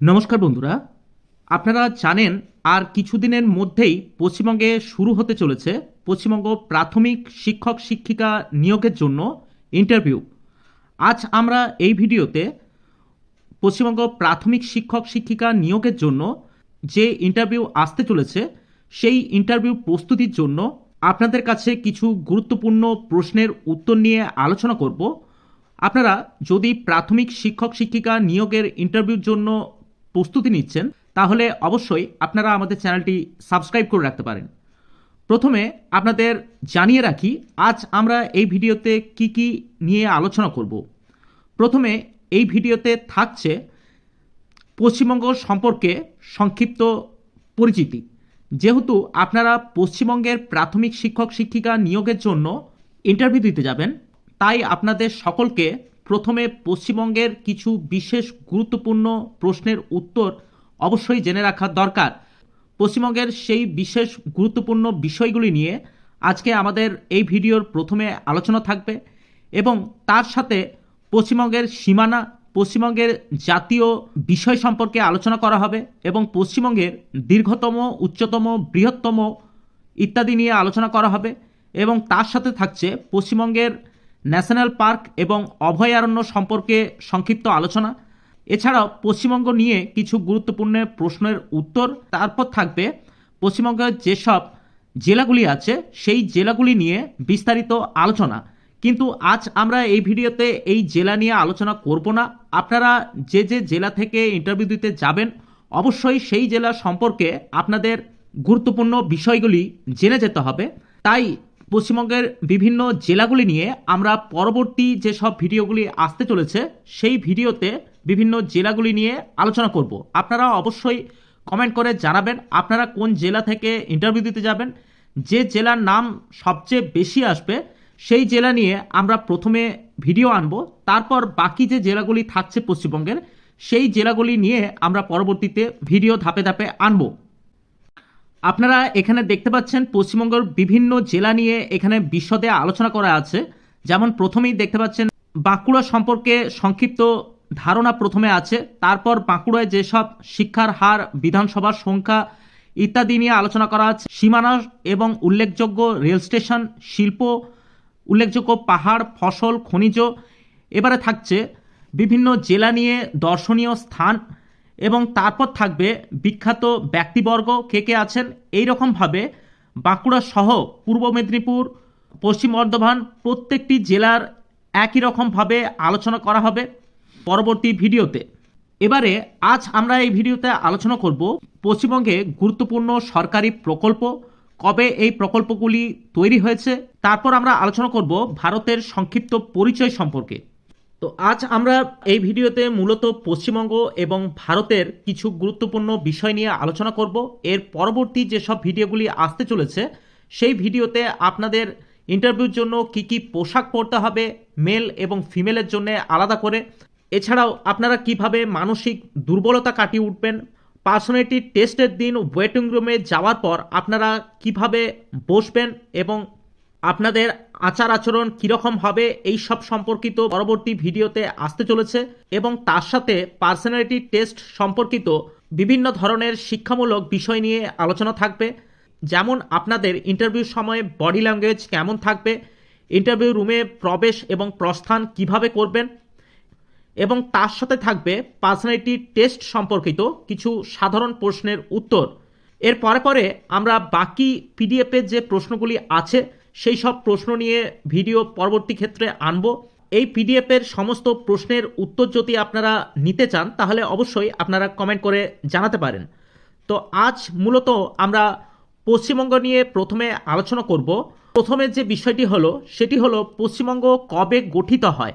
নমস্কার বন্ধুরা, আপনারা জানেন আর কিছুদিনের মধ্যেই পশ্চিমবঙ্গে শুরু হতে চলেছে পশ্চিমবঙ্গ প্রাথমিক শিক্ষক শিক্ষিকা নিয়োগের জন্য ইন্টারভিউ। আজ আমরা এই ভিডিওতে পশ্চিমবঙ্গ প্রাথমিক শিক্ষক শিক্ষিকা নিয়োগের জন্য যে ইন্টারভিউ আসতে চলেছে সেই ইন্টারভিউ প্রস্তুতির জন্য আপনাদের কাছে কিছু গুরুত্বপূর্ণ প্রশ্নের উত্তর নিয়ে আলোচনা করব। আপনারা যদি প্রাথমিক শিক্ষক শিক্ষিকা নিয়োগের ইন্টারভিউর জন্য প্রস্তুতি নিচ্ছেন তাহলে অবশ্যই আপনারা আমাদের চ্যানেলটি সাবস্ক্রাইব করে রাখতে পারেন। প্রথমে আপনাদের জানিয়ে রাখি আজ আমরা এই ভিডিওতে কি কি নিয়ে আলোচনা করব। প্রথমে এই ভিডিওতে থাকছে পশ্চিমবঙ্গ সম্পর্কে সংক্ষিপ্ত পরিচিতি। যেহেতু আপনারা পশ্চিমবঙ্গের প্রাথমিক শিক্ষক শিক্ষিকা নিয়োগের জন্য ইন্টারভিউ দিতে যাবেন, তাই আপনাদের সকলকে প্রথমে পশ্চিমবঙ্গের কিছু বিশেষ গুরুত্বপূর্ণ প্রশ্নের উত্তর অবশ্যই জেনে রাখা দরকার। পশ্চিমবঙ্গের সেই বিশেষ গুরুত্বপূর্ণ বিষয়গুলি নিয়ে আজকে আমাদের এই ভিডিওর প্রথমে আলোচনা থাকবে এবং তার সাথে পশ্চিমবঙ্গের সীমানা, পশ্চিমবঙ্গের জাতীয় বিষয় সম্পর্কে আলোচনা করা হবে এবং পশ্চিমবঙ্গের দীর্ঘতম, উচ্চতম, বৃহত্তম ইত্যাদি নিয়ে আলোচনা করা হবে এবং তার সাথে থাকছে পশ্চিমবঙ্গের ন্যাশনাল পার্ক এবং অভয়ারণ্য সম্পর্কে সংক্ষিপ্ত আলোচনা। এছাড়াও পশ্চিমবঙ্গ নিয়ে কিছু গুরুত্বপূর্ণ প্রশ্নের উত্তর। তারপর থাকবে পশ্চিমবঙ্গের যেসব জেলাগুলি আছে সেই জেলাগুলি নিয়ে বিস্তারিত আলোচনা। কিন্তু আজ আমরা এই ভিডিওতে এই জেলা নিয়ে আলোচনা করব না। আপনারা যে যে জেলা থেকে ইন্টারভিউ দিতে যাবেন অবশ্যই সেই জেলা সম্পর্কে আপনাদের গুরুত্বপূর্ণ বিষয়গুলি জেনে যেতে হবে। তাই পশ্চিমবঙ্গের বিভিন্ন জেলাগুলি নিয়ে আমরা পরবর্তী যেসব ভিডিওগুলি আসতে চলেছে সেই ভিডিওতে বিভিন্ন জেলাগুলি নিয়ে আলোচনা করব। আপনারা অবশ্যই কমেন্ট করে জানাবেন আপনারা কোন জেলা থেকে ইন্টারভিউ দিতে যাবেন। যে জেলার নাম সবচেয়ে বেশি আসবে সেই জেলা নিয়ে আমরা প্রথমে ভিডিও আনব, তারপর বাকি যে জেলাগুলি থাকছে পশ্চিমবঙ্গের সেই জেলাগুলি নিয়ে আমরা পরবর্তীতে ভিডিও ধাপে ধাপে আনব। আপনারা এখানে দেখতে পাচ্ছেন পশ্চিমবঙ্গের বিভিন্ন জেলা নিয়ে এখানে বিশদে আলোচনা করা আছে। যেমন প্রথমেই দেখতে পাচ্ছেন বাঁকুড়া সম্পর্কে সংক্ষিপ্ত ধারণা প্রথমে আছে, তারপর বাঁকুড়ায় যেসব শিক্ষার হার, বিধানসভার সংখ্যা ইত্যাদি নিয়ে আলোচনা করা আছে। সীমানা এবং উল্লেখযোগ্য রেল স্টেশন, শিল্প, উল্লেখযোগ্য পাহাড়, ফসল, খনিজ। এবারে থাকছে বিভিন্ন জেলা নিয়ে দর্শনীয় স্থান এবং তারপর থাকবে বিখ্যাত ব্যক্তিবর্গ কে কে আছেন। এই রকমভাবে বাঁকুড়া সহ পূর্ব মেদিনীপুর, পশ্চিম বর্ধমান প্রত্যেকটি জেলার একই রকমভাবে আলোচনা করা হবে পরবর্তী ভিডিওতে। এবারে আজ আমরা এই ভিডিওতে আলোচনা করব পশ্চিমবঙ্গে গুরুত্বপূর্ণ সরকারি প্রকল্প, কবে এই প্রকল্পগুলি তৈরি হয়েছে। তারপর আমরা আলোচনা করব ভারতের সংক্ষিপ্ত পরিচয় সম্পর্কে। তো আজ আমরা এই ভিডিওতে মূলত পশ্চিমবঙ্গ এবং ভারতের কিছু গুরুত্বপূর্ণ বিষয় নিয়ে আলোচনা করব। এর পরবর্তী যেসব ভিডিওগুলি আসতে চলেছে সেই ভিডিওতে আপনাদের ইন্টারভিউর জন্য কি কি পোশাক পরতে হবে মেল এবং ফিমেলের জন্য আলাদা করে, এছাড়াও আপনারা কিভাবে মানসিক দুর্বলতা কাটিয়ে উঠবেন, পার্সোনালিটি টেস্টের দিন ওয়েটিং রুমে যাওয়ার পর আপনারা কিভাবে বসবেন এবং আপনাদের আচার আচরণ কীরকম হবে এই সব সম্পর্কিত পরবর্তী ভিডিওতে আসতে চলেছে এবং তার সাথে পার্সোনালিটি টেস্ট সম্পর্কিত বিভিন্ন ধরনের শিক্ষামূলক বিষয় নিয়ে আলোচনা থাকবে। যেমন আপনাদের ইন্টারভিউর সময় বডি ল্যাঙ্গুয়েজ কেমন থাকবে, ইন্টারভিউ রুমে প্রবেশ এবং প্রস্থান কিভাবে করবেন এবং তার সাথে থাকবে পার্সোনালিটি টেস্ট সম্পর্কিত কিছু সাধারণ প্রশ্নের উত্তর। এর পরে পরে আমরা বাকি পিডিএফের যে প্রশ্নগুলি আছে সেই সব প্রশ্ন নিয়ে ভিডিও পরবর্তী ক্ষেত্রে আনব। এই পিডিএফের সমস্ত প্রশ্নের উত্তর যদি আপনারা নিতে চান তাহলে অবশ্যই আপনারা কমেন্ট করে জানাতে পারেন। তো আজ মূলত আমরা পশ্চিমবঙ্গ নিয়ে প্রথমে আলোচনা করব। প্রথমে যে বিষয়টি হলো সেটি হলো পশ্চিমবঙ্গ কবে গঠিত হয়।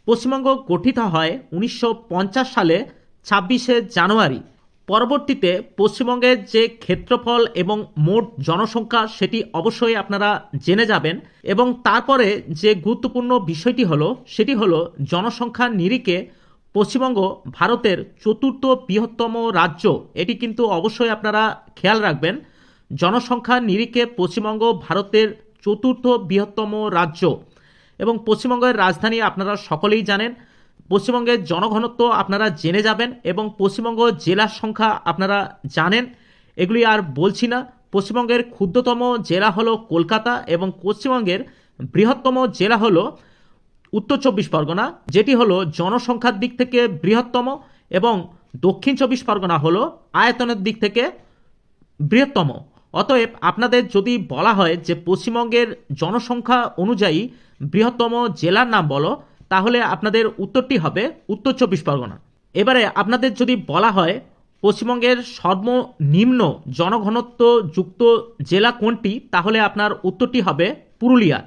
পশ্চিমবঙ্গ গঠিত হয় 1950 সালে 26শে জানুয়ারি। পরবর্তীতে পশ্চিমবঙ্গের যে ক্ষেত্রফল এবং মোট জনসংখ্যা সেটি অবশ্যই আপনারা জেনে যাবেন এবং তারপরে যে গুরুত্বপূর্ণ বিষয়টি হলো সেটি হলো জনসংখ্যার নিরিখে পশ্চিমবঙ্গ ভারতের চতুর্থ বৃহত্তম রাজ্য। এটি কিন্তু অবশ্যই আপনারা খেয়াল রাখবেন, জনসংখ্যার নিরিখে পশ্চিমবঙ্গ ভারতের চতুর্থ বৃহত্তম রাজ্য এবং পশ্চিমবঙ্গের রাজধানী আপনারা সকলেই জানেন পশ্চিমবঙ্গের জনঘনত্ব আপনারা জেনে যাবেন এবং পশ্চিমবঙ্গ জেলার সংখ্যা আপনারা জানেন, এগুলি আর বলছি না। পশ্চিমবঙ্গের ক্ষুদ্রতম জেলা হলো কলকাতা এবং পশ্চিমবঙ্গের বৃহত্তম জেলা হলো উত্তর চব্বিশ পরগনা, যেটি হলো জনসংখ্যার দিক থেকে বৃহত্তম, এবং দক্ষিণ চব্বিশ পরগনা হলো আয়তনের দিক থেকে বৃহত্তম। অতএব আপনাদের যদি বলা হয় যে পশ্চিমবঙ্গের জনসংখ্যা অনুযায়ী বৃহত্তম জেলার নাম বলো, তাহলে আপনাদের উত্তরটি হবে উত্তর চব্বিশ পরগনা। এবারে আপনাদের যদি বলা হয় পশ্চিমবঙ্গের সর্বনিম্ন জনঘনত্ব যুক্ত জেলা কোনটি, তাহলে আপনার উত্তরটি হবে পুরুলিয়া।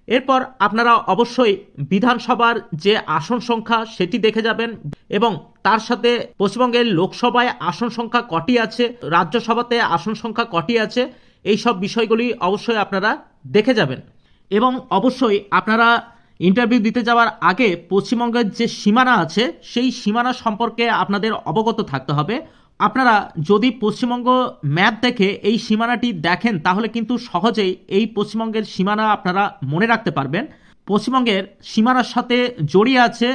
এরপর আপনারা অবশ্যই বিধানসভার যে আসন সংখ্যা সেটি দেখে যাবেন এবং তার সাথে পশ্চিমবঙ্গের লোকসভায় আসন সংখ্যা কটি আছে, রাজ্যসভাতে আসন সংখ্যা কটি আছে, এই সব বিষয়গুলি অবশ্যই আপনারা দেখে যাবেন। এবং অবশ্যই আপনারা ইন্টারভিউ দিতে যাওয়ার আগে পশ্চিমবঙ্গের যে সীমানা আছে সেই সীমানা সম্পর্কে আপনাদের অবগত থাকতে হবে। আপনারা যদি পশ্চিমবঙ্গ ম্যাপ দেখে এই সীমানাটি দেখেন তাহলে কিন্তু সহজেই এই পশ্চিমবঙ্গের সীমানা আপনারা মনে রাখতে পারবেন। পশ্চিমবঙ্গের সীমানার সাথে জড়িয়ে আছে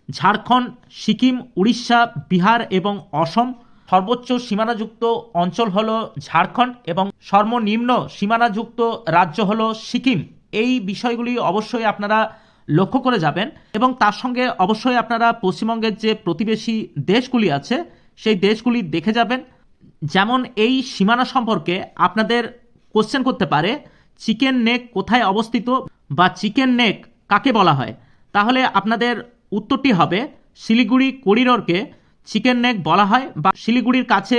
ঝাড়খণ্ড, সিকিম, উড়িষ্যা, বিহার এবং অসম। সর্বোচ্চ সীমানাযুক্ত অঞ্চল হলো ঝাড়খণ্ড এবং সর্বনিম্ন সীমানাযুক্ত রাজ্য হলো সিকিম। এই বিষয়গুলি অবশ্যই আপনারা লক্ষ্য করে যাবেন এবং তার সঙ্গে অবশ্যই আপনারা পশ্চিমবঙ্গের যে প্রতিবেশী দেশগুলি আছে সেই দেশগুলি দেখে যাবেন। যেমন এই সীমানা সম্পর্কে আপনাদের কোশ্চেন করতে পারে চিকেন নেক কোথায় অবস্থিত বা চিকেন নেক কাকে বলা হয়, তাহলে আপনাদের উত্তরটি হবে শিলিগুড়ি করিডোরকে চিকেন নেক বলা হয় বা শিলিগুড়ির কাছে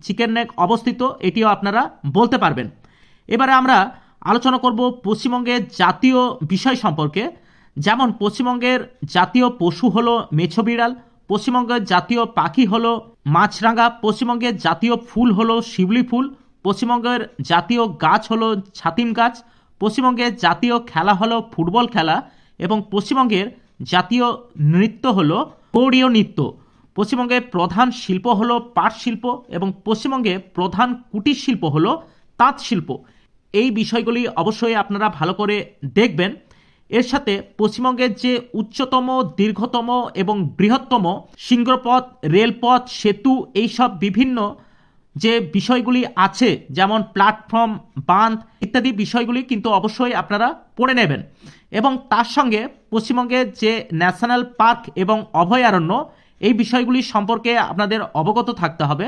চিকেন নেক অবস্থিত, এটিও আপনারা বলতে পারবেন। এবারে আমরা আলোচনা করব পশ্চিমবঙ্গের জাতীয় বিষয় সম্পর্কে। যেমন পশ্চিমবঙ্গের জাতীয় পশু হলো মেছো বিড়াল, পশ্চিমবঙ্গের জাতীয় পাখি হলো মাছরাঙা, পশ্চিমবঙ্গের জাতীয় ফুল হলো শিউলি ফুল, পশ্চিমবঙ্গের জাতীয় গাছ হলো ছাতিম গাছ, পশ্চিমবঙ্গের জাতীয় খেলা হলো ফুটবল খেলা এবং পশ্চিমবঙ্গের জাতীয় নৃত্য হলো গৌড়ীয় নৃত্য। পশ্চিমবঙ্গের প্রধান শিল্প হলো পাট শিল্প এবং পশ্চিমবঙ্গের প্রধান কুটির শিল্প হলো তাঁত শিল্প। এই বিষয়গুলি অবশ্যই আপনারা ভালো করে দেখবেন। এর সাথে পশ্চিমবঙ্গের যে উচ্চতম, দীর্ঘতম এবং বৃহত্তম সিংহপথ, রেলপথ, সেতু, এইসব বিভিন্ন যে বিষয়গুলি আছে যেমন প্ল্যাটফর্ম, বাঁধ ইত্যাদি বিষয়গুলি কিন্তু অবশ্যই আপনারা পড়ে নেবেন। এবং তার সঙ্গে পশ্চিমবঙ্গের যে ন্যাশনাল পার্ক এবং অভয়ারণ্য, এই বিষয়গুলি সম্পর্কে আপনাদের অবগত থাকতে হবে।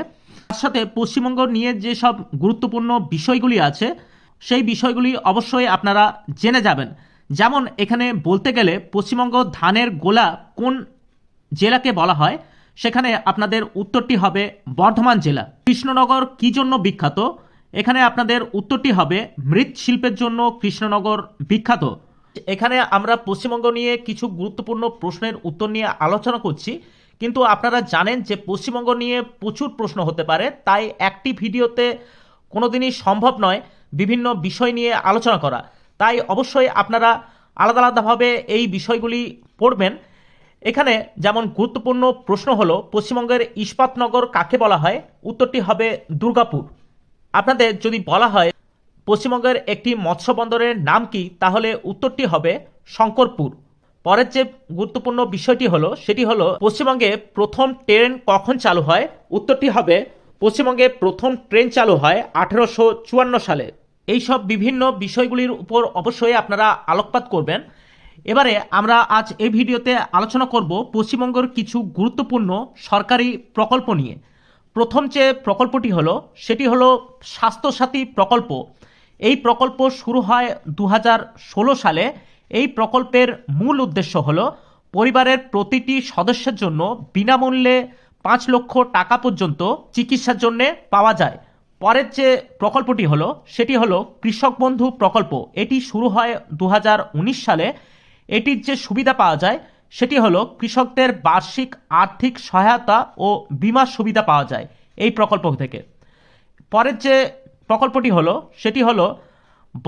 তার সাথে পশ্চিমবঙ্গ নিয়ে যেসব গুরুত্বপূর্ণ বিষয়গুলি আছে সেই বিষয়গুলি অবশ্যই আপনারা জেনে যাবেন। যেমন এখানে বলতে গেলে পশ্চিমবঙ্গ ধানের গোলা কোন জেলাকে বলা হয়, সেখানে আপনাদের উত্তরটি হবে বর্ধমান জেলা। কৃষ্ণনগর কি জন্য বিখ্যাত, এখানে আপনাদের উত্তরটি হবে মৃৎশিল্পের জন্য কৃষ্ণনগর বিখ্যাত। এখানে আমরা পশ্চিমবঙ্গ নিয়ে কিছু গুরুত্বপূর্ণ প্রশ্নের উত্তর নিয়ে আলোচনা করছি, কিন্তু আপনারা জানেন যে পশ্চিমবঙ্গ নিয়ে প্রচুর প্রশ্ন হতে পারে, তাই একটি ভিডিওতে কোনোদিনই সম্ভব নয় বিভিন্ন বিষয় নিয়ে আলোচনা করা। তাই অবশ্যই আপনারা আলাদা আলাদাভাবে এই বিষয়গুলি পড়বেন। এখানে যেমন গুরুত্বপূর্ণ প্রশ্ন হলো পশ্চিমবঙ্গের ইস্পাতনগর কাকে বলা হয়, উত্তরটি হবে দুর্গাপুর। আপনাদের যদি বলা হয় পশ্চিমবঙ্গের একটি মৎস্য বন্দরের নাম কি, তাহলে উত্তরটি হবে শঙ্করপুর। পরের যে গুরুত্বপূর্ণ বিষয়টি হলো সেটি হলো পশ্চিমবঙ্গে প্রথম ট্রেন কখন চালু হয়, উত্তরটি হবে পশ্চিমবঙ্গে প্রথম ট্রেন চালু হয় 1854 সালে। এইসব বিভিন্ন বিষয়গুলির উপর অবশ্যই আপনারা আলোকপাত করবেন। এবারে আমরা আজ এই ভিডিওতে আলোচনা করব পশ্চিমবঙ্গের কিছু গুরুত্বপূর্ণ সরকারি প্রকল্প নিয়ে। প্রথম যে প্রকল্পটি হলো সেটি হলো স্বাস্থ্যসাথী প্রকল্প। এই প্রকল্প শুরু হয় 2016 সালে। এই প্রকল্পের মূল উদ্দেশ্য হলো পরিবারের প্রতিটি সদস্যের জন্য বিনামূল্যে 5 লক্ষ টাকা পর্যন্ত চিকিৎসার জন্য পাওয়া যায়। পরের যে প্রকল্পটি হলো সেটি হলো কৃষক বন্ধু প্রকল্প। এটি শুরু হয় 2019 সালে। এটির যে সুবিধা পাওয়া যায় সেটি হলো কৃষকদের বার্ষিক আর্থিক সহায়তা ও বীমা সুবিধা পাওয়া যায় এই প্রকল্প থেকে। পরের যে প্রকল্পটি হলো সেটি হলো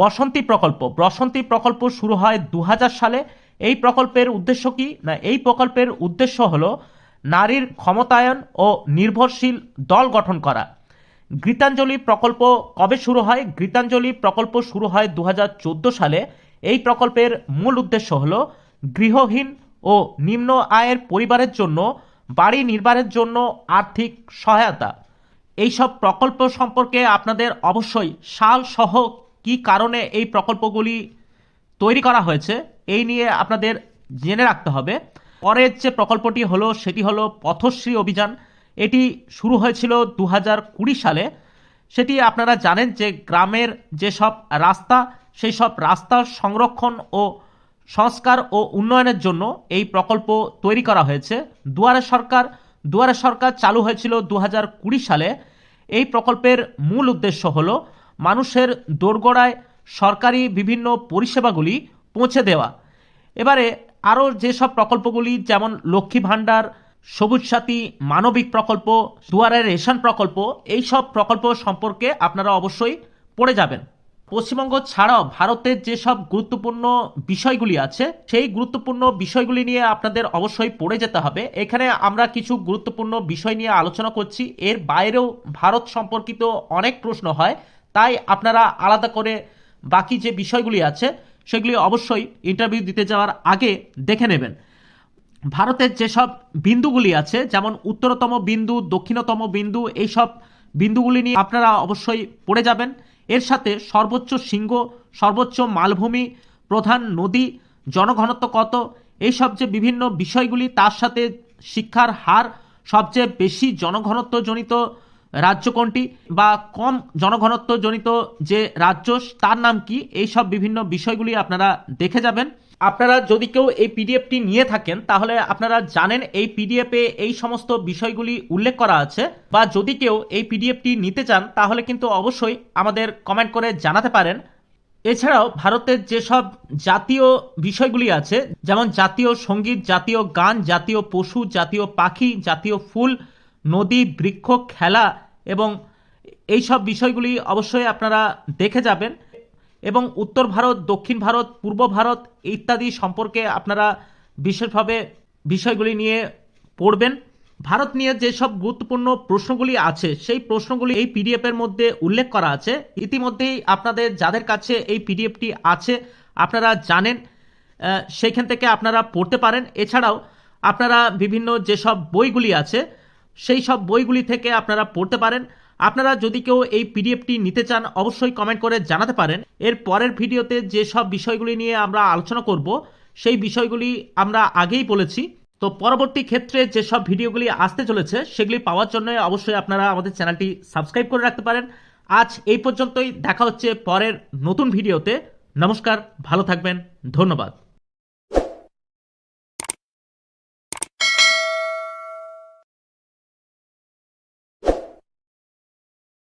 বসন্তী প্রকল্প। বসন্তী প্রকল্প শুরু হয় 2000 সালে। এই প্রকল্পের উদ্দেশ্য কি না, এই প্রকল্পের উদ্দেশ্য হলো নারীর ক্ষমতায়ন ও নির্ভরশীল দল গঠন করা। গীতাঞ্জলি প্রকল্প কবে শুরু হয়, গীতাঞ্জলি প্রকল্প শুরু হয় 2014 সালে। এই প্রকল্পের মূল উদ্দেশ্য হলো গৃহহীন ও নিম্ন আয়ের পরিবারের জন্য বাড়ি নির্মাণের জন্য আর্থিক সহায়তা। এইসব প্রকল্প সম্পর্কে আপনাদের অবশ্যই সাল সহ কী কারণে এই প্রকল্পগুলি তৈরি করা হয়েছে এই নিয়ে আপনাদের জেনে রাখতে হবে। পরের যে প্রকল্পটি হলো সেটি হলো পথশ্রী অভিযান। এটি শুরু হয়েছিল 2020 সালে। সেটি আপনারা জানেন যে গ্রামের যেসব রাস্তা সেই সব রাস্তার সংরক্ষণ ও সংস্কার ও উন্নয়নের জন্য এই প্রকল্প তৈরি করা হয়েছে। দুয়ারে সরকার চালু হয়েছিল 2020 সালে। এই প্রকল্পের মূল উদ্দেশ্য হলো মানুষের দোরগোড়ায় সরকারি বিভিন্ন পরিষেবাগুলি পৌঁছে দেওয়া। এবারে আরও যেসব প্রকল্পগুলি যেমন লক্ষ্মী ভাণ্ডার, সবুজ সাথী, মানবিক প্রকল্প, দুয়ারে রেশন প্রকল্প, এই সব প্রকল্প সম্পর্কে আপনারা অবশ্যই পড়ে যাবেন। পশ্চিমবঙ্গ ছাড়াও ভারতের যেসব গুরুত্বপূর্ণ বিষয়গুলি আছে সেই গুরুত্বপূর্ণ বিষয়গুলি নিয়ে আপনাদের অবশ্যই পড়ে যেতে হবে। এখানে আমরা কিছু গুরুত্বপূর্ণ বিষয় নিয়ে আলোচনা করছি, এর বাইরেও ভারত সম্পর্কিত অনেক প্রশ্ন হয়, তাই আপনারা আলাদা করে বাকি যে বিষয়গুলি আছে সেগুলি অবশ্যই ইন্টারভিউ দিতে যাওয়ার আগে দেখে নেবেন। ভারতের যেসব বিন্দুগুলি আছে যেমন উত্তরতম বিন্দু, দক্ষিণতম বিন্দু, এইসব বিন্দুগুলি নিয়ে আপনারা অবশ্যই পড়ে যাবেন। এর সাথে সর্বোচ্চ শৃঙ্গ, সর্বোচ্চ মালভূমি, প্রধান নদী, জনঘনত্ব কত, এইসব যে বিভিন্ন বিষয়গুলি, তার সাথে শিক্ষার হার, সবচেয়ে বেশি জনঘনত্বজনিত রাজ্য কোনটি বা কম জনঘনত্বজনিত যে রাজ্য তার নাম কি, এইসব বিভিন্ন বিষয়গুলি আপনারা দেখে যাবেন। আপনারা যদি কেউ এই পিডিএফটি নিয়ে থাকেন তাহলে আপনারা জানেন এই পিডিএফে এই সমস্ত বিষয়গুলি উল্লেখ করা আছে, বা যদি কেউ এই পিডিএফটি নিতে চান তাহলে কিন্তু অবশ্যই আমাদের কমেন্ট করে জানাতে পারেন। এছাড়াও ভারতের যেসব জাতীয় বিষয়গুলি আছে যেমন জাতীয় সঙ্গীত, জাতীয় গান, জাতীয় পশু, জাতীয় পাখি, জাতীয় ফুল, নদী, বৃক্ষ, খেলা এবং এই সব বিষয়গুলি অবশ্যই আপনারা দেখে যাবেন। এবং উত্তর ভারত, দক্ষিণ ভারত, পূর্ব ভারত ইত্যাদি সম্পর্কে আপনারা বিশেষভাবে বিষয়গুলি নিয়ে পড়বেন। ভারত নিয়ে যেসব গুরুত্বপূর্ণ প্রশ্নগুলি আছে সেই প্রশ্নগুলি এই পিডিএফের মধ্যে উল্লেখ করা আছে। ইতিমধ্যেই আপনাদের যাদের কাছে এই পিডিএফটি আছে আপনারা জানেন, সেইখান থেকে আপনারা পড়তে পারেন। এছাড়াও আপনারা বিভিন্ন যেসব বইগুলি আছে সেই সব বইগুলি থেকে আপনারা পড়তে পারেন। আপনারা যদি কেউ এই পিডিএফটি নিতে চান অবশ্যই কমেন্ট করে জানাতে পারেন। এর পরের ভিডিওতে যেসব বিষয়গুলি নিয়ে আমরা আলোচনা করব সেই বিষয়গুলি আমরা আগেই বলেছি। তো পরবর্তী ক্ষেত্রে যেসব ভিডিওগুলি আসতে চলেছে সেগুলি পাওয়ার জন্য অবশ্যই আপনারা আমাদের চ্যানেলটি সাবস্ক্রাইব করে রাখতে পারেন। আজ এই পর্যন্তই, দেখা হচ্ছে পরের নতুন ভিডিওতে। নমস্কার, ভালো থাকবেন, ধন্যবাদ।